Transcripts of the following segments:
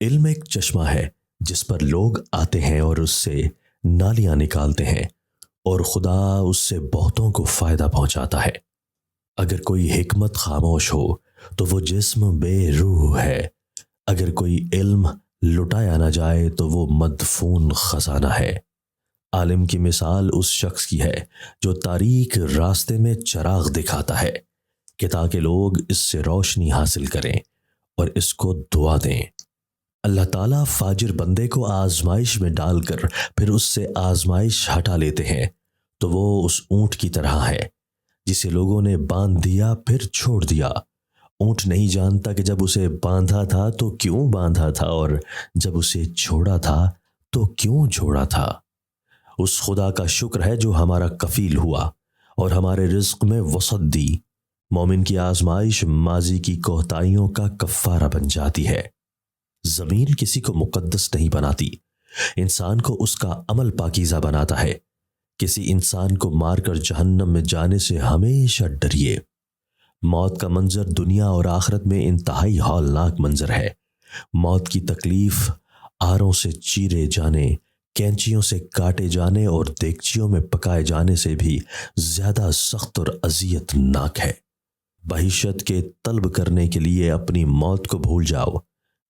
علم ایک چشمہ ہے جس پر لوگ آتے ہیں اور اس سے نالیاں نکالتے ہیں، اور خدا اس سے بہتوں کو فائدہ پہنچاتا ہے۔ اگر کوئی حکمت خاموش ہو تو وہ جسم بے روح ہے، اگر کوئی علم لٹایا نہ جائے تو وہ مدفون خزانہ ہے۔ عالم کی مثال اس شخص کی ہے جو تاریک راستے میں چراغ دکھاتا ہے کہ تاکہ لوگ اس سے روشنی حاصل کریں اور اس کو دعا دیں۔ اللہ تعالیٰ فاجر بندے کو آزمائش میں ڈال کر پھر اس سے آزمائش ہٹا لیتے ہیں تو وہ اس اونٹ کی طرح ہے جسے لوگوں نے باندھ دیا پھر چھوڑ دیا۔ اونٹ نہیں جانتا کہ جب اسے باندھا تھا تو کیوں باندھا تھا، اور جب اسے چھوڑا تھا تو کیوں چھوڑا تھا۔ اس خدا کا شکر ہے جو ہمارا کفیل ہوا اور ہمارے رزق میں وسعت دی۔ مومن کی آزمائش ماضی کی کوتاہیوں کا کفارہ بن جاتی ہے۔ زمین کسی کو مقدس نہیں بناتی، انسان کو اس کا عمل پاکیزہ بناتا ہے۔ کسی انسان کو مار کر جہنم میں جانے سے ہمیشہ ڈریے۔ موت کا منظر دنیا اور آخرت میں انتہائی ہولناک منظر ہے۔ موت کی تکلیف آروں سے چیرے جانے، کینچیوں سے کاٹے جانے اور دیگچیوں میں پکائے جانے سے بھی زیادہ سخت اور اذیت ناک ہے۔ بہشت کے طلب کرنے کے لیے اپنی موت کو بھول جاؤ۔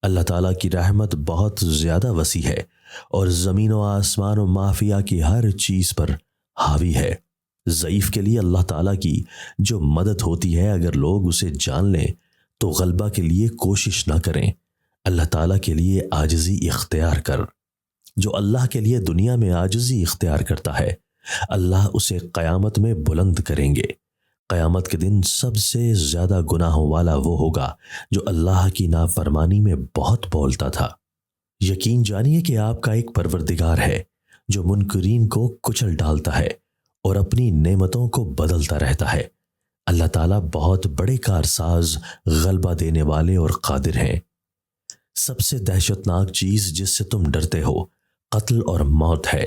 اللہ تعالیٰ کی رحمت بہت زیادہ وسیع ہے اور زمین و آسمان و مافیا کی ہر چیز پر حاوی ہے۔ ضعیف کے لیے اللہ تعالیٰ کی جو مدد ہوتی ہے، اگر لوگ اسے جان لیں تو غلبہ کے لیے کوشش نہ کریں۔ اللہ تعالیٰ کے لیے عاجزی اختیار کر۔ جو اللہ کے لیے دنیا میں عاجزی اختیار کرتا ہے، اللہ اسے قیامت میں بلند کریں گے۔ قیامت کے دن سب سے زیادہ گناہوں والا وہ ہوگا جو اللہ کی نافرمانی میں بہت بولتا تھا۔ یقین جانیے کہ آپ کا ایک پروردگار ہے جو منکرین کو کچل ڈالتا ہے اور اپنی نعمتوں کو بدلتا رہتا ہے۔ اللہ تعالیٰ بہت بڑے کارساز، غلبہ دینے والے اور قادر ہیں۔ سب سے دہشتناک چیز جس سے تم ڈرتے ہو قتل اور موت ہے۔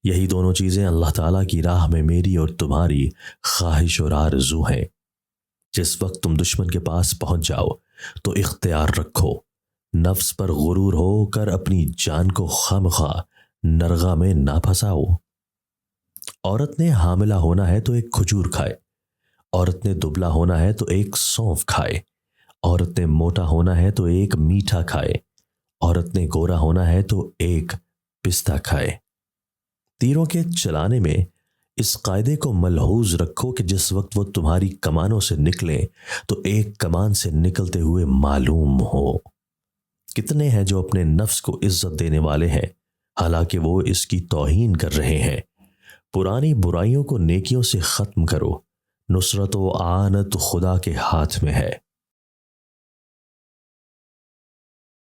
یہی دونوں چیزیں اللہ تعالیٰ کی راہ میں میری اور تمہاری خواہش اور آرزو ہیں۔ جس وقت تم دشمن کے پاس پہنچ جاؤ تو اختیار رکھو، نفس پر غرور ہو کر اپنی جان کو خواہ نرغہ میں نہ پھنساؤ۔ عورت نے حاملہ ہونا ہے تو ایک کھجور کھائے، عورت نے دبلا ہونا ہے تو ایک سونف کھائے، عورت نے موٹا ہونا ہے تو ایک میٹھا کھائے، عورت نے گورا ہونا ہے تو ایک پستہ کھائے۔ تیروں کے چلانے میں اس قاعدے کو ملحوظ رکھو کہ جس وقت وہ تمہاری کمانوں سے نکلیں تو ایک کمان سے نکلتے ہوئے معلوم ہو۔ کتنے ہیں جو اپنے نفس کو عزت دینے والے ہیں حالانکہ وہ اس کی توہین کر رہے ہیں۔ پرانی برائیوں کو نیکیوں سے ختم کرو، نصرت و اعانت خدا کے ہاتھ میں ہے۔